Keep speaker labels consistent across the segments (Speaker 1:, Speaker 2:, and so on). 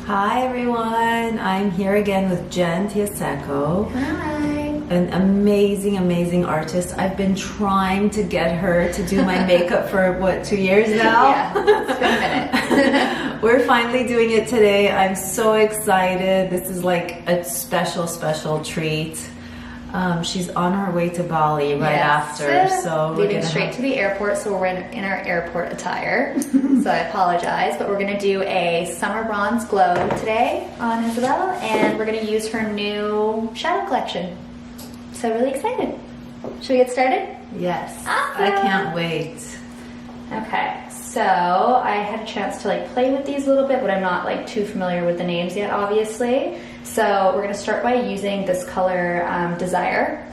Speaker 1: Hi everyone, I'm here again with Jen Tioseco.
Speaker 2: Hi.
Speaker 1: An amazing artist. I've been trying to get her to do my makeup for what, 2 years now?
Speaker 2: Yeah, it's been a minute.
Speaker 1: We're finally doing it today. I'm so excited. This is like a special treat. She's on her way to Bali right after, so we're
Speaker 2: leaving straight to the airport, so we're in our airport attire. So I apologize, but we're gonna do a summer bronze glow today on Isabel, and we're gonna use her new shadow collection. So really excited. Should we get started?
Speaker 1: Yes.
Speaker 2: Awesome.
Speaker 1: I can't wait.
Speaker 2: Okay, so I had a chance to like play with these a little bit, but I'm not like too familiar with the names yet, obviously. So we're gonna start by using this color Desire.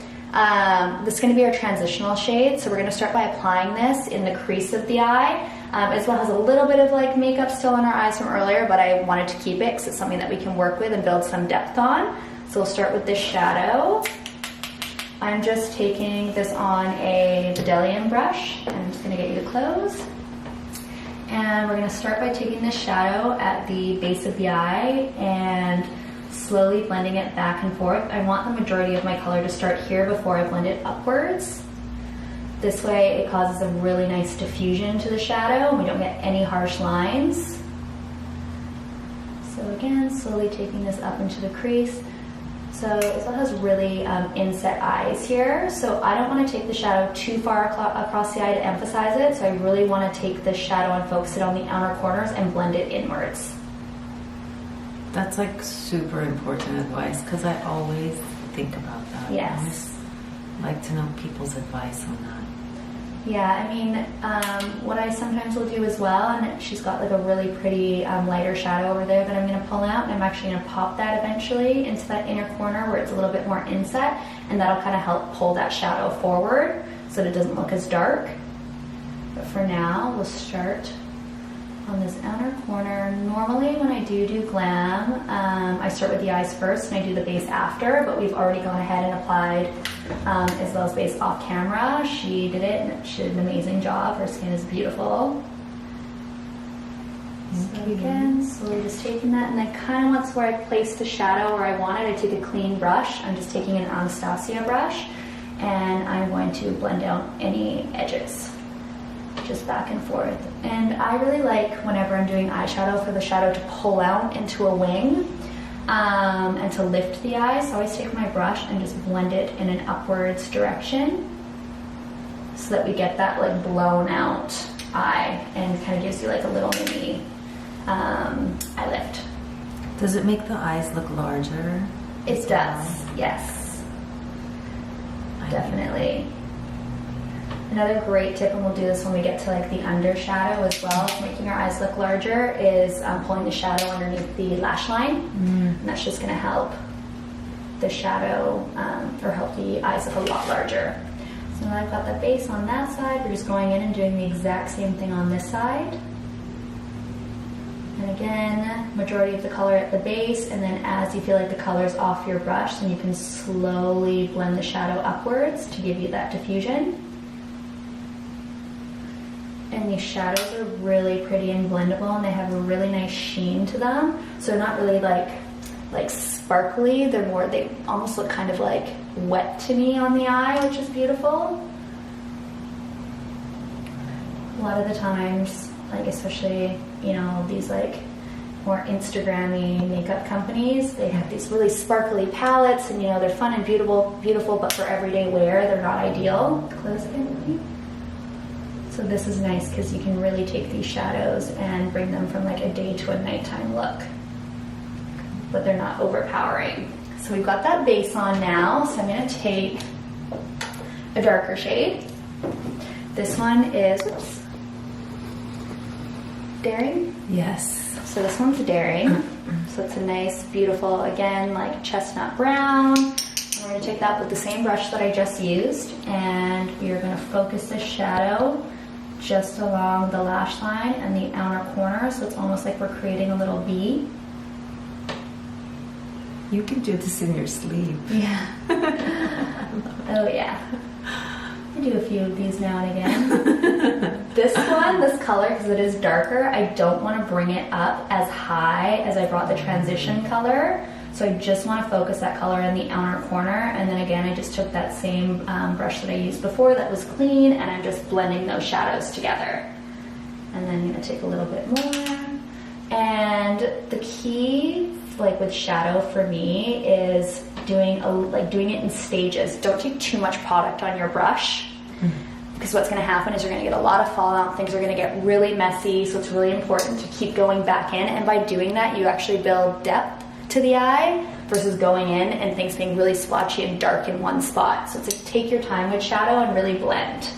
Speaker 2: This is gonna be our transitional shade. So we're gonna start by applying this in the crease of the eye. Isabel has a little bit of like makeup still on her eyes from earlier, but I wanted to keep it because it's something that we can work with and build some depth on. So we'll start with this shadow. I'm just taking this on a Beguile brush. I'm just gonna get you to close. And we're gonna start by taking this shadow at the base of the eye and slowly blending it back and forth. I want the majority of my color to start here before I blend it upwards. This way it causes a really nice diffusion to the shadow and we don't get any harsh lines. So again, slowly taking this up into the crease. So Isabel has really inset eyes here, so I don't want to take the shadow too far across the eye to emphasize it, so I really want to take this shadow and focus it on the outer corners and blend it inwards.
Speaker 1: That's like super important advice because I always think about that.
Speaker 2: Yes.
Speaker 1: I always like to know people's advice on that.
Speaker 2: Yeah, I mean, what I sometimes will do as well, and she's got like a really pretty lighter shadow over there that I'm going to pull out, and I'm actually going to pop that eventually into that inner corner where it's a little bit more inset, and that'll kind of help pull that shadow forward so that it doesn't look as dark. But for now, we'll start on this outer corner. Normally when I do glam, I start with the eyes first and I do the base after, but we've already gone ahead and applied Isabel's base off camera. She did it and she did an amazing job. Her skin is beautiful. So again, slowly just taking that, and then kind of once where I placed the shadow where I wanted, I take a clean brush. I'm just taking an Anastasia brush and I'm going to blend out any edges. Just back and forth. And I really like whenever I'm doing eyeshadow for the shadow to pull out into a wing and to lift the eye. So I always take my brush and just blend it in an upwards direction so that we get that like blown out eye and kind of gives you like a little mini eye lift.
Speaker 1: Does it make the eyes look larger?
Speaker 2: It does, yes. Definitely. Another great tip, and we'll do this when we get to like the under shadow as well, making our eyes look larger, is pulling the shadow underneath the lash line. And that's just going to help the shadow or help the eyes look a lot larger. So now I've got the base on that side. We're just going in and doing the exact same thing on this side. And again, majority of the color at the base, and then as you feel like the color's off your brush, then you can slowly blend the shadow upwards to give you that diffusion. And these shadows are really pretty and blendable, and they have a really nice sheen to them. So they're not really like sparkly. They're more, they almost look kind of like wet to me on the eye, which is beautiful. A lot of the times, like especially, you know, these like more Instagram-y makeup companies, they have these really sparkly palettes, and you know, they're fun and beautiful, but for everyday wear, they're not ideal. Close again with me. So this is nice because you can really take these shadows and bring them from like a day to a nighttime look, but they're not overpowering. So we've got that base on now, so I'm going to take a darker shade. This one is, oops, Daring?
Speaker 1: Yes.
Speaker 2: So this one's Daring. So it's a nice, beautiful, again, like chestnut brown. We're going to take that with the same brush that I just used, and we are going to focus the shadow just along the lash line and the outer corner, so it's almost like we're creating a little V.
Speaker 1: You can do this in your sleep.
Speaker 2: Yeah. Oh yeah. I do a few of these now and again. This one, this color, because it is darker, I don't want to bring it up as high as I brought the transition color. So I just want to focus that color in the outer corner. And then again, I just took that same brush that I used before that was clean, and I'm just blending those shadows together. And then I'm going to take a little bit more. And the key, like with shadow for me, is doing it in stages. Don't take too much product on your brush, because what's going to happen is you're going to get a lot of fallout. Things are going to get really messy. So it's really important to keep going back in. And by doing that, you actually build depth to the eye versus going in and things being really splotchy and dark in one spot. So it's like, take your time with shadow and really blend.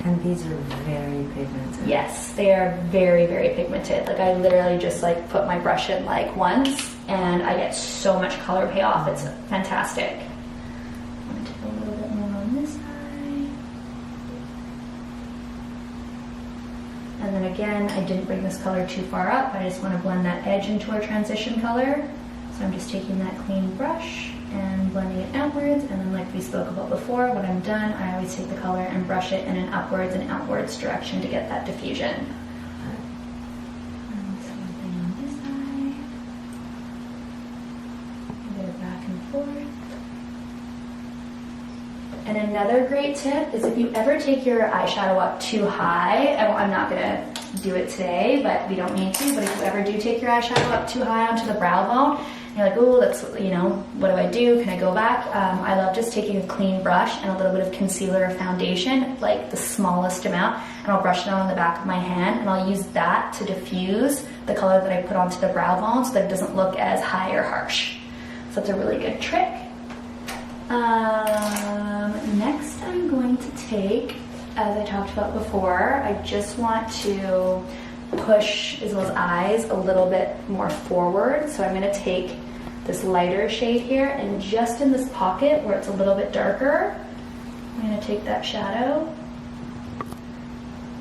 Speaker 1: And these are very pigmented.
Speaker 2: Yes, they are very, very pigmented. Like I literally just like put my brush in like once and I get so much color payoff. It's fantastic. I'm gonna take a little bit more on this side. And then again, I didn't bring this color too far up. I just want to blend that edge into our transition color. So I'm just taking that clean brush and blending it outwards, and then like we spoke about before, when I'm done, I always take the color and brush it in an upwards and outwards direction to get that diffusion. And same thing on this side. A bit of back and forth. And another great tip is if you ever take your eyeshadow up too high, I'm not gonna do it today, but we don't need to, but if you ever do take your eyeshadow up too high onto the brow bone, you're like, oh, that's, you know, what do I do? Can I go back? I love just taking a clean brush and a little bit of concealer or foundation, like the smallest amount, and I'll brush it on the back of my hand, and I'll use that to diffuse the color that I put onto the brow bone so that it doesn't look as high or harsh. So it's a really good trick. Next I'm going to take, as I talked about before, I just want to push Isabel's eyes a little bit more forward. So I'm going to take this lighter shade here, and just in this pocket where it's a little bit darker, I'm going to take that shadow.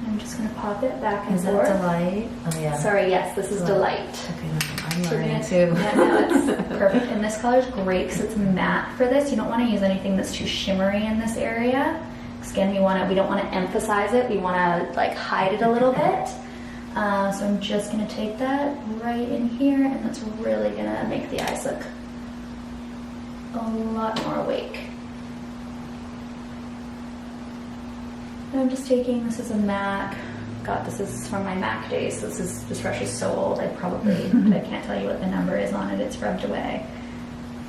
Speaker 2: I'm just going to pop it back and forth.
Speaker 1: Is that Delight? Oh yeah.
Speaker 2: Sorry, yes, this is Delight.
Speaker 1: Okay, I'm learning too.
Speaker 2: Yeah, no, it's perfect. And this color is great because it's matte for this. You don't want to use anything that's too shimmery in this area. Because again, we don't want to emphasize it. We want to like hide it a little bit. So I'm just going to take that right in here, and that's really going to make the eyes look a lot more awake. And I'm just taking, this is a MAC. God, this is from my MAC days. This brush is so old, I can't tell you what the number is on it. It's rubbed away.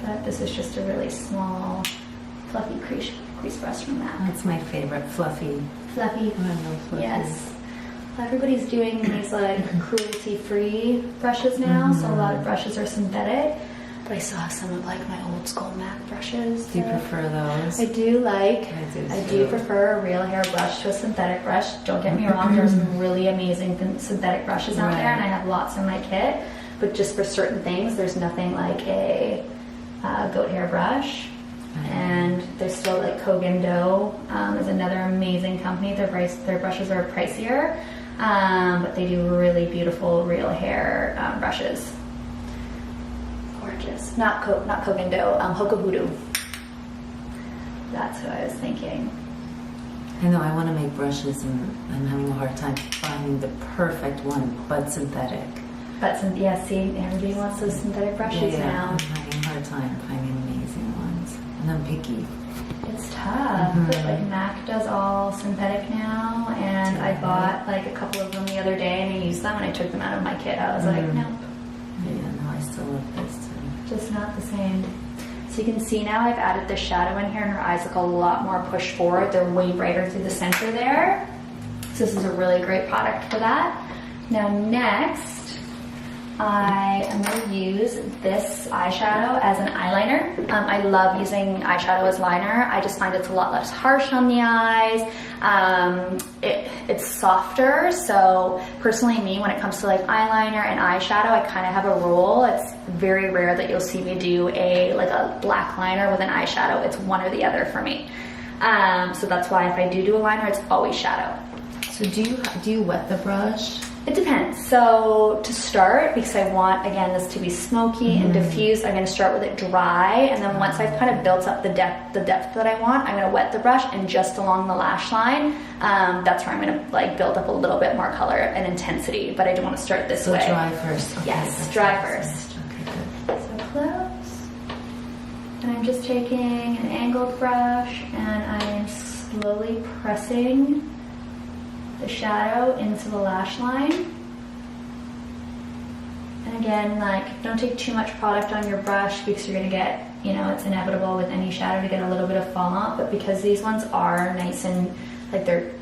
Speaker 2: But this is just a really small, fluffy crease brush from MAC.
Speaker 1: That's my favorite, fluffy.
Speaker 2: Fluffy.
Speaker 1: Oh, I love fluffy.
Speaker 2: Yes. Everybody's doing these like cruelty-free brushes now, so a lot of brushes are synthetic. But I still have some of like my old school MAC brushes.
Speaker 1: Do you prefer those?
Speaker 2: I do prefer a real hair brush to a synthetic brush. Don't get me wrong, there's some really amazing synthetic brushes out there, and I have lots in my kit. But just for certain things, there's nothing like a goat hair brush. And there's still like Kogan Dough is another amazing company. Their brushes are pricier, but they do really beautiful real hair brushes. Gorgeous. Not Kogan Dough, Hoka Hoodoo. That's what I was thinking.
Speaker 1: I know, I want to make brushes and I'm having a hard time finding the perfect one, but synthetic.
Speaker 2: Yeah, see, everybody wants those synthetic brushes now.
Speaker 1: I'm having a hard time finding amazing ones. And I'm picky.
Speaker 2: It's tough. But like MAC does all synthetic now, and I bought like a couple of them the other day and I used them and I took them out of my kit. I was like, nope.
Speaker 1: Yeah, no, I still love this too.
Speaker 2: Just not the same. So you can see now I've added the shadow in here and her eyes look a lot more pushed forward. They're way brighter through the center there. So this is a really great product for that. Now next, I am going to use this eyeshadow as an eyeliner. I love using eyeshadow as liner. I just find it's a lot less harsh on the eyes. It's softer, so personally me, when it comes to like eyeliner and eyeshadow, I kind of have a rule. It's very rare that you'll see me do a black liner with an eyeshadow. It's one or the other for me. So that's why if I do a liner, it's always shadow.
Speaker 1: So do you wet the brush?
Speaker 2: It depends. So to start, because I want, again, this to be smoky and diffused, I'm going to start with it dry, and then once I've kind of built up the depth that I want, I'm going to wet the brush, and just along the lash line, that's where I'm going to like build up a little bit more color and intensity, but I don't want to start this way.
Speaker 1: So dry first. Okay,
Speaker 2: yes, dry first.
Speaker 1: Okay, good.
Speaker 2: So close. And I'm just taking an angled brush, and I am slowly pressing the shadow into the lash line. And again, like, don't take too much product on your brush because you're gonna get, you know, it's inevitable with any shadow to get a little bit of fallout, but because these ones are nice and like they're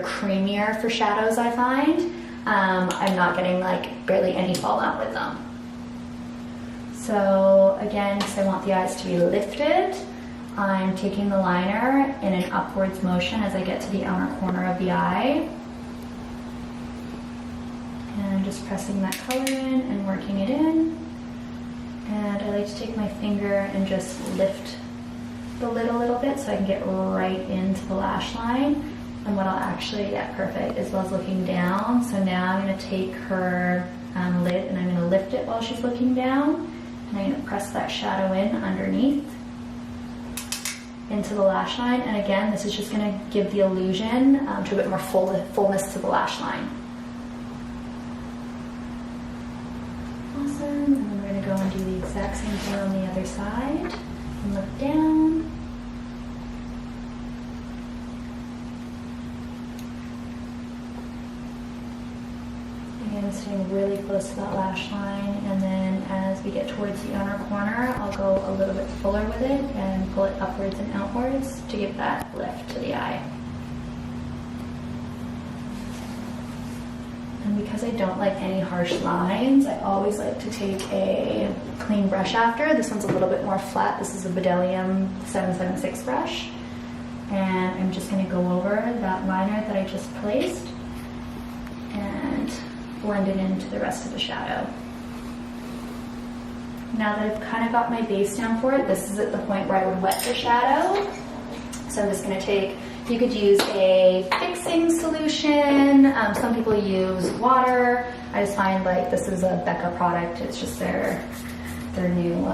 Speaker 2: creamier for shadows, I find, I'm not getting like barely any fallout with them. So again, because I want the eyes to be lifted, I'm taking the liner in an upwards motion as I get to the outer corner of the eye. And I'm just pressing that color in and working it in. And I like to take my finger and just lift the lid a little bit so I can get right into the lash line. And what I'll actually, yeah, perfect, as well as looking down. So now I'm going to take her lid and I'm going to lift it while she's looking down. And I'm going to press that shadow in underneath into the lash line, and again, this is just going to give the illusion to a bit more fullness to the lash line. Awesome, and then we're going to go and do the exact same thing on the other side, and look down. Again, staying really close to that lash line, and then as we get towards the outer corner, I'll go a little bit fuller with it and pull it upwards and outwards to give that lift to the eye. And because I don't like any harsh lines, I always like to take a clean brush after. This one's a little bit more flat. This is a Beguile 776 brush. And I'm just going to go over that liner that I just placed and blend it into the rest of the shadow. Now that I've kind of got my base down for it, this is at the point where I would wet the shadow. So I'm just going to take, you could use a fixing solution. Some people use water. I just find like this is a Becca product. It's just their new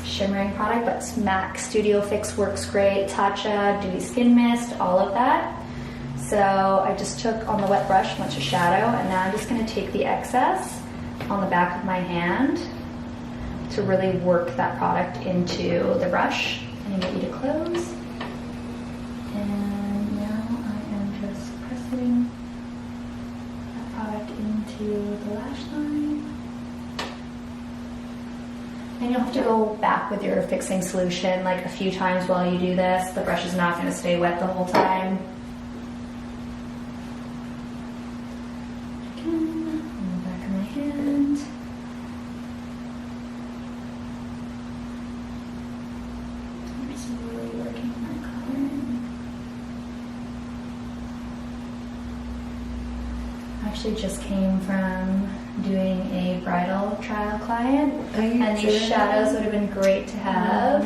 Speaker 2: shimmering product, but MAC Studio Fix works great. Tatcha, Dewy Skin Mist, all of that. So I just took on the wet brush a bunch of shadow, and now I'm just going to take the excess on the back of my hand to really work that product into the brush. And get you to close. And now I am just pressing that product into the lash line. And you'll have to go back with your fixing solution like a few times while you do this. The brush is not going to stay wet the whole time. Actually just came from doing a bridal trial client, and these shadows would have been great to have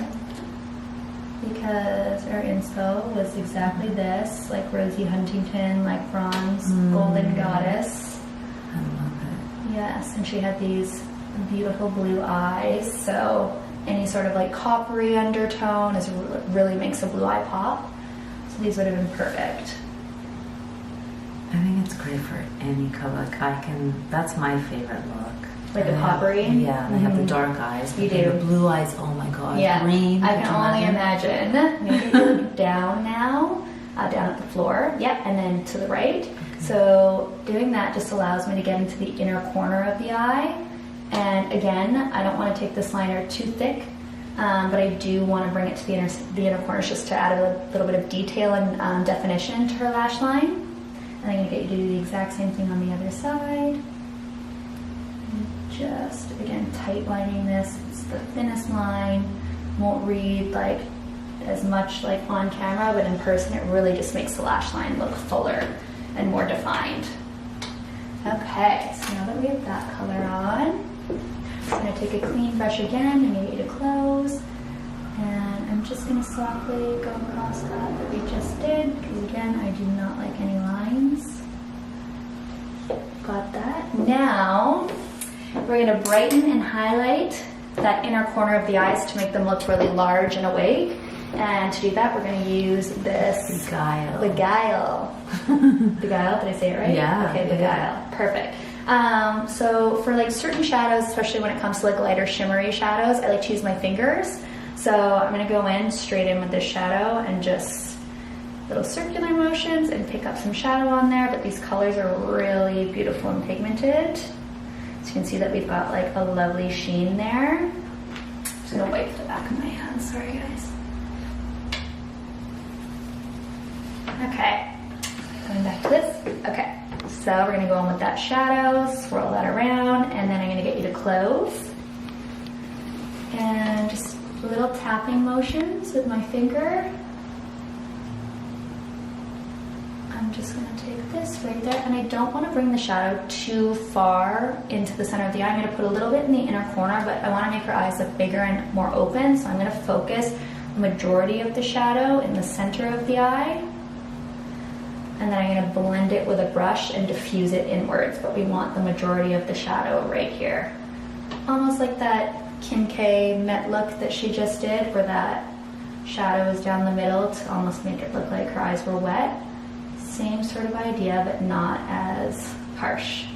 Speaker 2: because our inspo was exactly this, like Rosie Huntington, like bronze golden goddess.
Speaker 1: I love it.
Speaker 2: Yes, and she had these beautiful blue eyes, so any sort of like coppery undertone really makes a blue eye pop. So these would have been perfect.
Speaker 1: I think it's great for any color. Like that's my favorite look.
Speaker 2: Like a coppery?
Speaker 1: Yeah, and I have the dark eyes.
Speaker 2: You do.
Speaker 1: The blue eyes, oh my god.
Speaker 2: Yeah,
Speaker 1: green.
Speaker 2: I can only imagine. Maybe look down now, down at the floor. Yep, and then to the right. Okay. So doing that just allows me to get into the inner corner of the eye. And again, I don't want to take this liner too thick, but I do want to bring it to the inner corners just to add a little bit of detail and definition to her lash line. And I'm going to get you to do the exact same thing on the other side. And just, again, tight lining this. It's the thinnest line. Won't read like as much like on camera, but in person it really just makes the lash line look fuller and more defined. Okay, so now that we have that color on, I'm going to take a clean brush again and get you to close. And I'm just going to softly go across that we just did, because again, I do not like any lines. got that. Now, we're gonna brighten and highlight that inner corner of the eyes to make them look really large and awake. And to do that, we're gonna use this
Speaker 1: Beguile.
Speaker 2: Beguile. Beguile, did I say it right?
Speaker 1: Yeah.
Speaker 2: Okay, Beguile, perfect. So for like certain shadows, especially when it comes to like lighter shimmery shadows, I like to use my fingers. So I'm gonna go in straight in with this shadow and just little circular motions and pick up some shadow on there, but these colors are really beautiful and pigmented. So you can see that we've got like a lovely sheen there. I'm just gonna wipe the back of my hand, sorry guys. Okay, going back to this. Okay, so we're gonna go in with that shadow, swirl that around, and then I'm gonna get you to close. And just little tapping motions with my finger. I'm just gonna take this right there, and I don't wanna bring the shadow too far into the center of the eye. I'm gonna put a little bit in the inner corner, but I wanna make her eyes look bigger and more open, so I'm gonna focus the majority of the shadow in the center of the eye. And then I'm gonna blend it with a brush and diffuse it inwards, but we want the majority of the shadow right here. Almost like that Kim K Met look that she just did, where that shadow is down the middle to almost make it look like her eyes were wet. Same sort of idea, but not as harsh.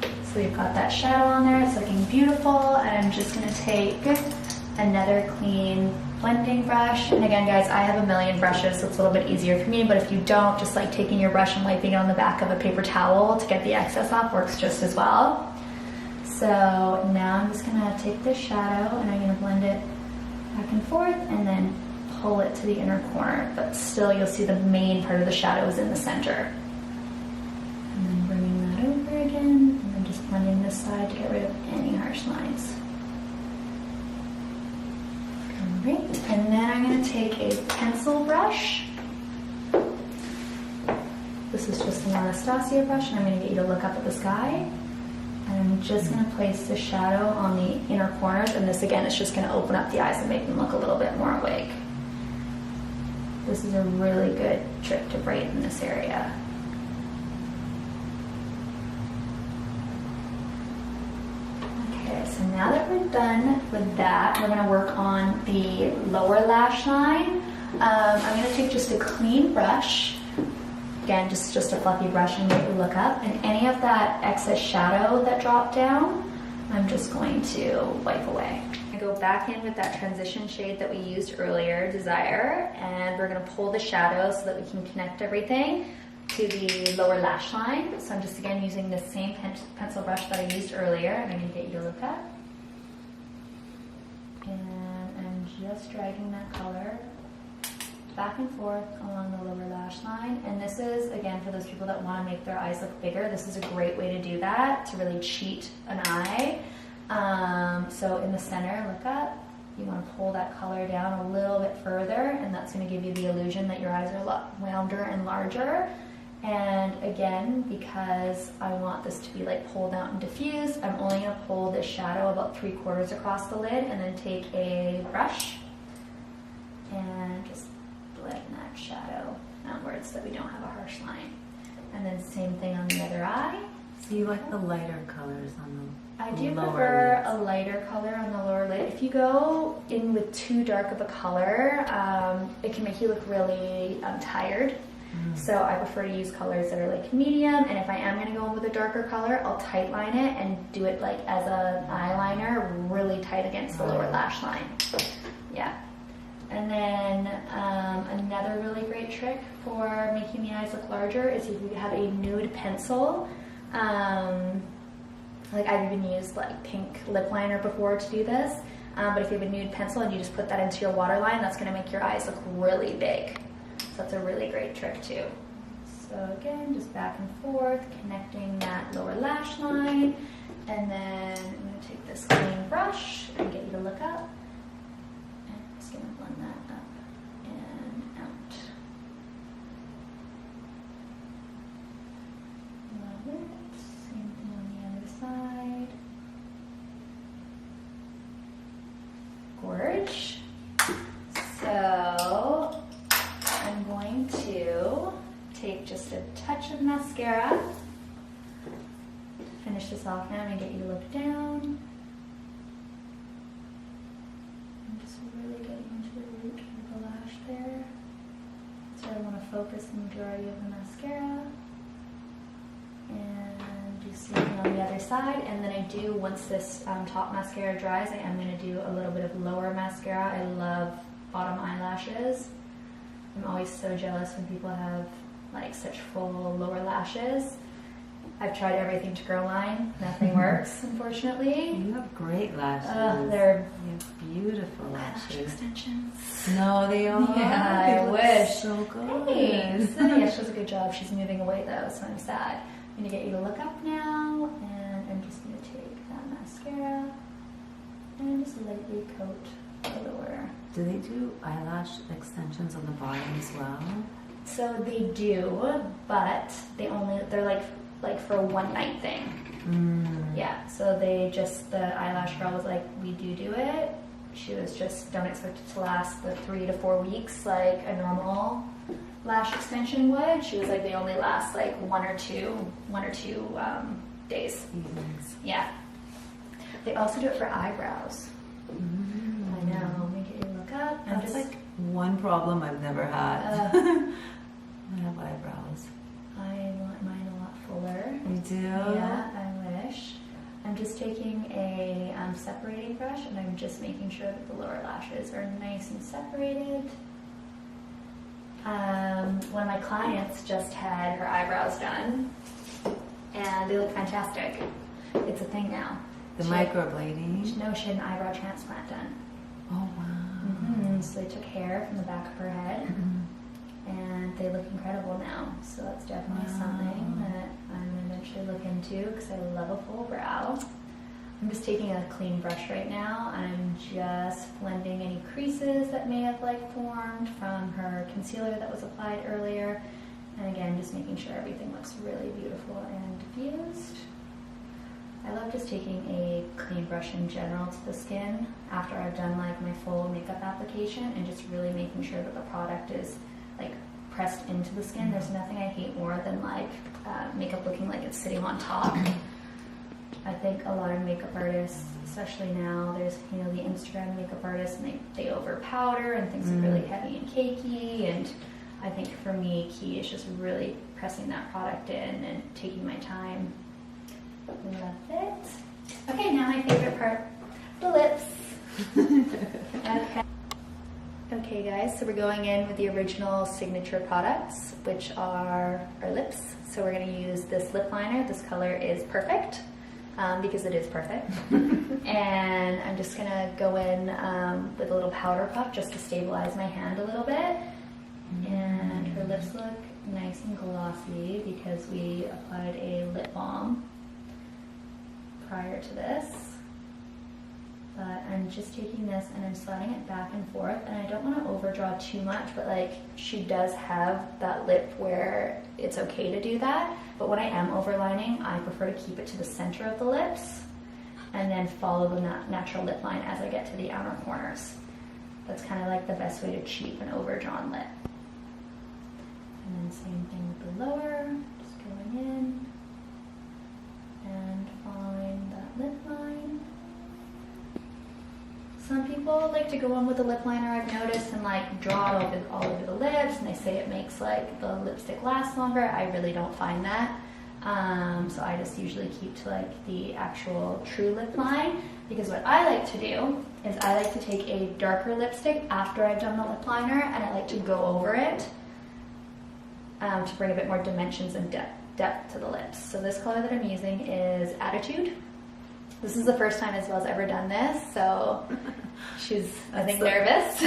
Speaker 2: So we've got that shadow on there, it's looking beautiful, and I'm just gonna take another clean blending brush. And again, guys, I have a million brushes, so it's a little bit easier for me, but if you don't, just like taking your brush and wiping it on the back of a paper towel to get the excess off works just as well. So now I'm just gonna take this shadow and I'm gonna blend it back and forth and then pull it to the inner corner, but still you'll see the main part of the shadow is in the center. And then bringing that over again, and then just blending this side to get rid of any harsh lines. Great, and then I'm going to take a pencil brush. This is just an Anastasia brush, and I'm going to get you to look up at the sky. And I'm just going to place the shadow on the inner corners, and this again is just going to open up the eyes and make them look a little bit more awake. This is a really good trick to brighten this area. So now that we're done with that, we're going to work on the lower lash line. I'm going to take just a clean brush, again just a fluffy brush, and make you look up, and any of that excess shadow that dropped down, I'm just going to wipe away. I go back in with that transition shade that we used earlier, Desire, and we're going to pull the shadow so that we can connect everything to the lower lash line. So I'm just again using the same pencil brush that I used earlier, and I'm going to get you to look up. And I'm just dragging that color back and forth along the lower lash line. And this is, again, for those people that want to make their eyes look bigger, this is a great way to do that, to really cheat an eye. So in the center, look up. You want to pull that color down a little bit further, and that's going to give you the illusion that your eyes are a lot rounder and larger. And again, because I want this to be like pulled out and diffused, I'm only going to pull this shadow about 3/4 across the lid, and then take a brush and just blend that shadow outwards so that we don't have a harsh line. And then same thing on the other eye.
Speaker 1: So you like the lighter colors on the
Speaker 2: I do
Speaker 1: lower
Speaker 2: prefer
Speaker 1: lids.
Speaker 2: a lighter color on the lower lid. If you go in with too dark of a color, it can make you look really tired. So I prefer to use colors that are like medium, and if I am going to go in with a darker color, I'll tight line it and do it like as an eyeliner, really tight against the lower lash line. Yeah. And then another really great trick for making the eyes look larger is if you have a nude pencil. Like I've even used like pink lip liner before to do this, but if you have a nude pencil and you just put that into your waterline, that's going to make your eyes look really big. So that's a really great trick too. So again, just back and forth, connecting that lower lash line, and then I'm going to take this clean brush and get you to look up. And I'm just going to blend that up and out. Love it. Same thing on the other side. Gorge. So I'm going to take just a touch of mascara off now. I'm going to get you to look down. I'm just really getting into the root of the lash there. So I want to focus the majority of the mascara. And do something on the other side. And then I do, once this top mascara dries, I am going to do a little bit of lower mascara. I love bottom eyelashes. I'm always so jealous when people have like such full lower lashes. I've tried everything to grow line. Nothing works, unfortunately.
Speaker 1: You have great lashes.
Speaker 2: They're
Speaker 1: you have beautiful lashes.
Speaker 2: eyelash extensions.
Speaker 1: No, they are.
Speaker 2: Yeah,
Speaker 1: They
Speaker 2: I
Speaker 1: look
Speaker 2: wish.
Speaker 1: So good.
Speaker 2: Thanks. Yeah, she does a good job. She's moving away though, so I'm sad. I'm gonna get you to look up now, and I'm just gonna take that mascara and just lightly coat the lower.
Speaker 1: Do they do eyelash extensions on the bottom as well?
Speaker 2: So they do, but they're like for a one night thing. Yeah, so the eyelash girl was like, we do it. She was just, don't expect it to last the 3 to 4 weeks like a normal lash extension would. She was like, they only last like one or two days. Yeah. They also do it for eyebrows. I know. Let me get you to look up.
Speaker 1: That's like one problem I've never had. I have eyebrows.
Speaker 2: I want mine a lot fuller.
Speaker 1: You do?
Speaker 2: Yeah, I wish. I'm just taking a separating brush and I'm just making sure that the lower lashes are nice and separated. One of my clients just had her eyebrows done and they look fantastic. It's a thing now.
Speaker 1: The microblading?
Speaker 2: No, she had an eyebrow transplant done.
Speaker 1: Oh, wow.
Speaker 2: So they took hair from the back of her head and they look incredible now. So that's definitely something that I'm going to eventually look into because I love a full brow. I'm just taking a clean brush right now and I'm just blending any creases that may have like formed from her concealer that was applied earlier. And again, just making sure everything looks really beautiful and diffused. I love just taking a clean brush in general to the skin after I've done like my full makeup application and just really making sure that the product is like pressed into the skin. There's nothing I hate more than like makeup looking like it's sitting on top. I think a lot of makeup artists, especially now, there's the Instagram makeup artists and they over powder and things are really heavy and cakey, and I think for me key is just really pressing that product in and taking my time. Love it. Okay, now my favorite part, the lips. Okay guys, so we're going in with the original signature products, which are our lips. So we're going to use this lip liner. This color is perfect, because it is perfect. And I'm just going to go in with a little powder puff just to stabilize my hand a little bit. And her lips look nice and glossy because we applied a lip balm prior to this. But I'm just taking this and I'm sliding it back and forth, and I don't want to overdraw too much, but like she does have that lip where it's okay to do that. But when I am overlining, I prefer to keep it to the center of the lips and then follow the natural lip line as I get to the outer corners. That's kind of like the best way to cheat an overdrawn lip. And then same thing with the lower, just going in and following that lip line. Some people like to go on with a lip liner, I've noticed, and like draw it all over the lips, and they say it makes like the lipstick last longer. I really don't find that. So I just usually keep to like the actual true lip line, because what I like to do is I like to take a darker lipstick after I've done the lip liner, and I like to go over it to bring a bit more dimensions and depth to the lips. So this color that I'm using is Attitude. This is the first time Isabel's ever done this, so she's, I think, nervous.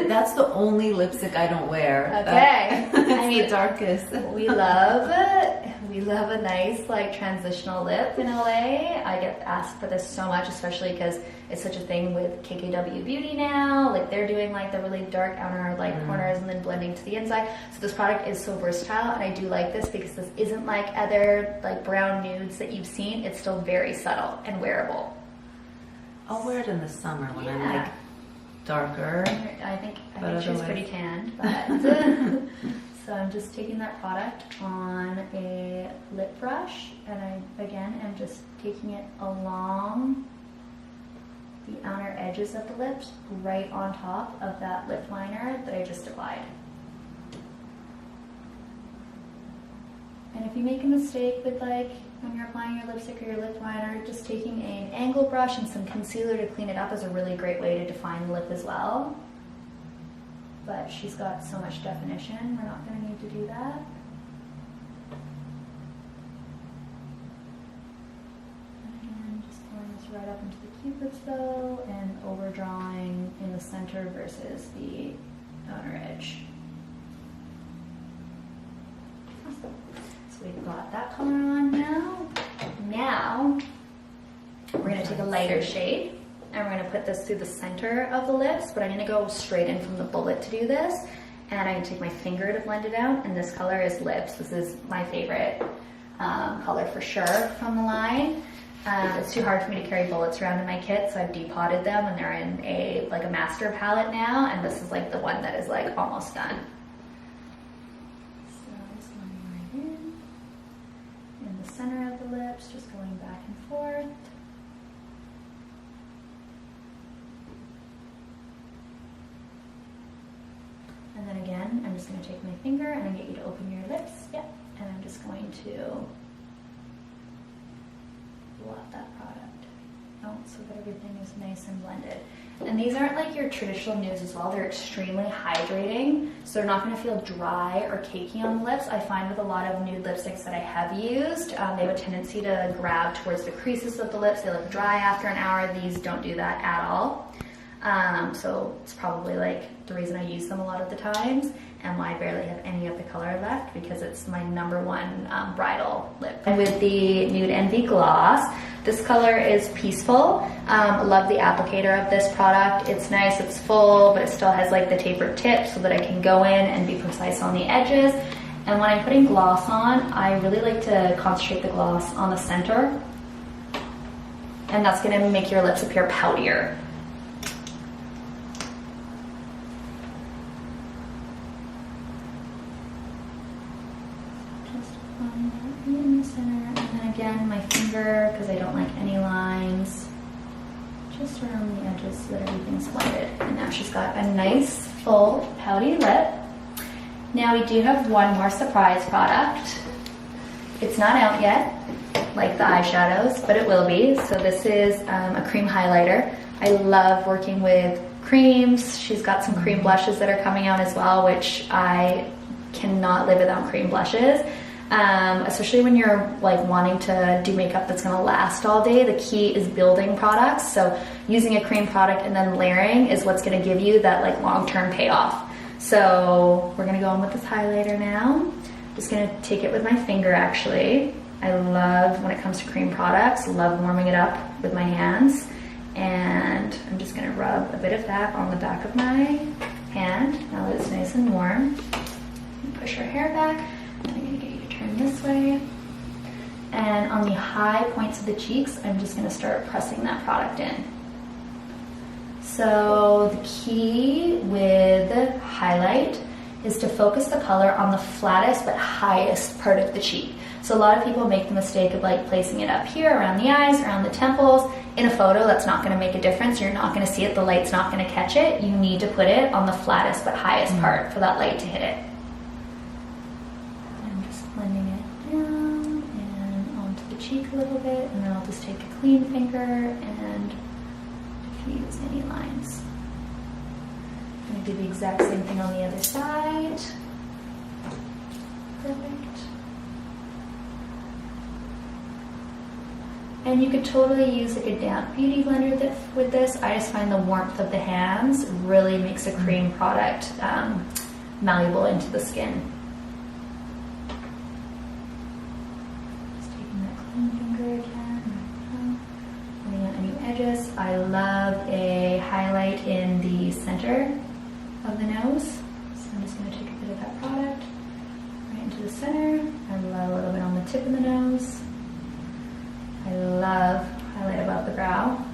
Speaker 1: That's the only lipstick I don't wear.
Speaker 2: Okay.
Speaker 1: I mean, the darkest.
Speaker 2: We love a nice like transitional lip in LA. I get asked for this so much, especially because it's such a thing with KKW Beauty now. Like they're doing like the really dark outer like corners and then blending to the inside. So this product is so versatile, and I do like this because this isn't like other like brown nudes that you've seen. It's still very subtle and wearable.
Speaker 1: I'll wear it in the summer when I'm like darker.
Speaker 2: I think she's pretty tanned, but So I'm just taking that product on a lip brush, and I, again, am just taking it along the outer edges of the lips, right on top of that lip liner that I just applied. And if you make a mistake with like when you're applying your lipstick or your lip liner, just taking an angle brush and some concealer to clean it up is a really great way to define the lip as well. But she's got so much definition, we're not going to need to do that. And again, just going this right up into the cupid's bow and overdrawing in the center versus the outer edge. Awesome. So we've got that color on now. Now, we're going to take a lighter shade and we're going to put this through the center of the lips, but I'm going to go straight in from the bullet to do this. And I'm going to take my finger to blend it out, and this color is Lips. This is my favorite color for sure from the line. It's too hard for me to carry bullets around in my kit, so I've depotted them and they're in a master palette now, and this is like the one that is like almost done. So just blending right in the center of the lips, just going back and forth. And then again, I'm just going to take my finger and I get you to open your lips. Yep. And I'm just going to blot that product out so that everything is nice and blended. And these aren't like your traditional nudes as well. They're extremely hydrating, so they're not going to feel dry or cakey on the lips. I find with a lot of nude lipsticks that I have used, they have a tendency to grab towards the creases of the lips. They look dry after an hour. These don't do that at all. So it's probably like the reason I use them a lot of the times, and why I barely have any of the color left, because it's my #1 bridal lip. And with the Nude Envie gloss, this color is Peaceful. Love the applicator of this product. It's nice, it's full, but it still has like the tapered tip so that I can go in and be precise on the edges. And when I'm putting gloss on, I really like to concentrate the gloss on the center, and that's going to make your lips appear poutier. In the center, and then again my finger, because I don't like any lines, just around the edges so that everything's blended. And now she's got a nice full pouty lip. Now we do have one more surprise product. It's not out yet, like the eyeshadows, but it will be. So this is a cream highlighter. I love working with creams. She's got some cream blushes that are coming out as well, which I cannot live without cream blushes. Especially when you're like wanting to do makeup that's going to last all day. The key is building products. So using a cream product and then layering is what's going to give you that like long-term payoff. So we're going to go in with this highlighter now. Just going to take it with my finger actually. I love, when it comes to cream products, love warming it up with my hands. And I'm just going to rub a bit of that on the back of my hand now that it's nice and warm. Push her hair back. I'm going to get you to turn this way. And on the high points of the cheeks, I'm just going to start pressing that product in. So the key with highlight is to focus the color on the flattest but highest part of the cheek. So a lot of people make the mistake of like placing it up here, around the eyes, around the temples. In a photo, that's not going to make a difference. You're not going to see it. The light's not going to catch it. You need to put it on the flattest but highest part for that light to hit it. Blending it down and onto the cheek a little bit, and then I'll just take a clean finger and diffuse any lines. I'm going to do the exact same thing on the other side. Perfect. And you could totally use like a damp beauty blender with this. I just find the warmth of the hands really makes a cream product malleable into the skin. Edges. I love a highlight in the center of the nose. So I'm just going to take a bit of that product right into the center. I love a little bit on the tip of the nose. I love highlight above the brow.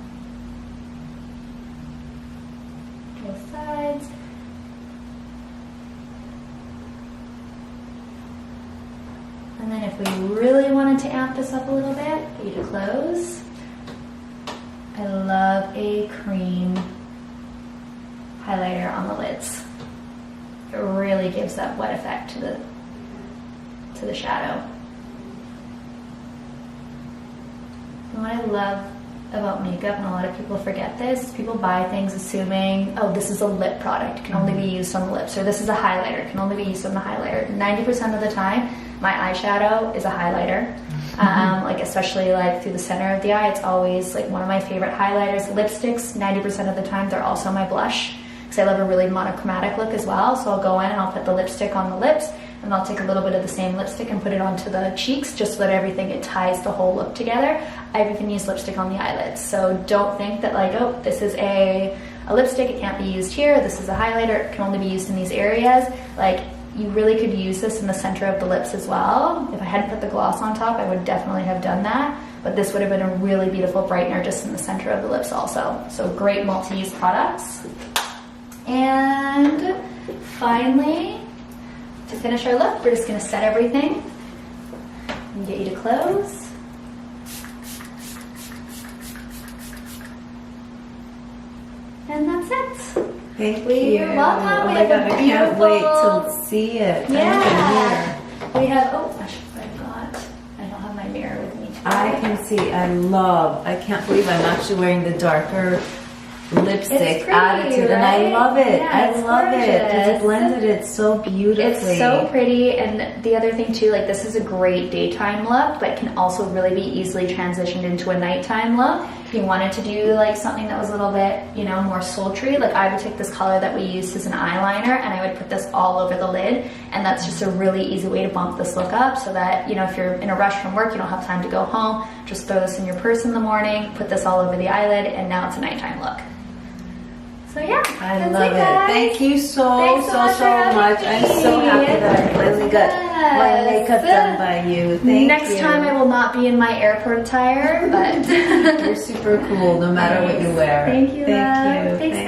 Speaker 2: Both sides. amp this up a little bit. Get you to close. I love a cream highlighter on the lids. It really gives that wet effect to the shadow. And what I love about makeup, and a lot of people forget this, people buy things assuming, oh, this is a lip product, it can only be used on the lips, or this is a highlighter, it can only be used on the highlighter. 90% of the time, my eyeshadow is a highlighter. Like especially like through the center of the eye, it's always like one of my favorite highlighters. Lipsticks, 90% of the time, they're also my blush, because I love a really monochromatic look as well. So I'll go in and I'll put the lipstick on the lips, and I'll take a little bit of the same lipstick and put it onto the cheeks, just so that everything, it ties the whole look together. I've even used lipstick on the eyelids. So don't think that like, oh, this is a lipstick, it can't be used here, this is a highlighter, it can only be used in these areas. Like, you really could use this in the center of the lips as well. If I hadn't put the gloss on top, I would definitely have done that, but this would have been a really beautiful brightener just in the center of the lips also. So great multi-use products. And finally, to finish our look, we're just gonna set everything and get you to close. And that's it.
Speaker 1: Thank
Speaker 2: You're
Speaker 1: you.
Speaker 2: welcome.
Speaker 1: Oh
Speaker 2: We
Speaker 1: my
Speaker 2: have
Speaker 1: God,
Speaker 2: a
Speaker 1: I can't wait
Speaker 2: beautiful-
Speaker 1: to see it.
Speaker 2: Yeah. We have, oh, I don't have my mirror with me today.
Speaker 1: I can see, I can't believe I'm actually wearing the darker lipstick
Speaker 2: It's pretty,
Speaker 1: attitude, and I
Speaker 2: right?
Speaker 1: love it.
Speaker 2: Yeah,
Speaker 1: I
Speaker 2: it's
Speaker 1: love it because
Speaker 2: gorgeous.
Speaker 1: it blended it so beautifully.
Speaker 2: It's so pretty, and the other thing too, like this is a great daytime look, but can also really be easily transitioned into a nighttime look. If you wanted to do like something that was a little bit, you know, more sultry, like I would take this color that we used as an eyeliner and I would put this all over the lid, and that's just a really easy way to bump this look up so that, you know, if you're in a rush from work, you don't have time to go home, just throw this in your purse in the morning, put this all over the eyelid, and now it's a nighttime look. So yeah,
Speaker 1: I love it. Thank you so much. I'm so happy that I finally got my makeup done by you. Thank you.
Speaker 2: Next time I will not be in my airport attire, but
Speaker 1: you're super cool no matter what you wear.
Speaker 2: Thank you.
Speaker 1: Thank you.
Speaker 2: Thanks, guys.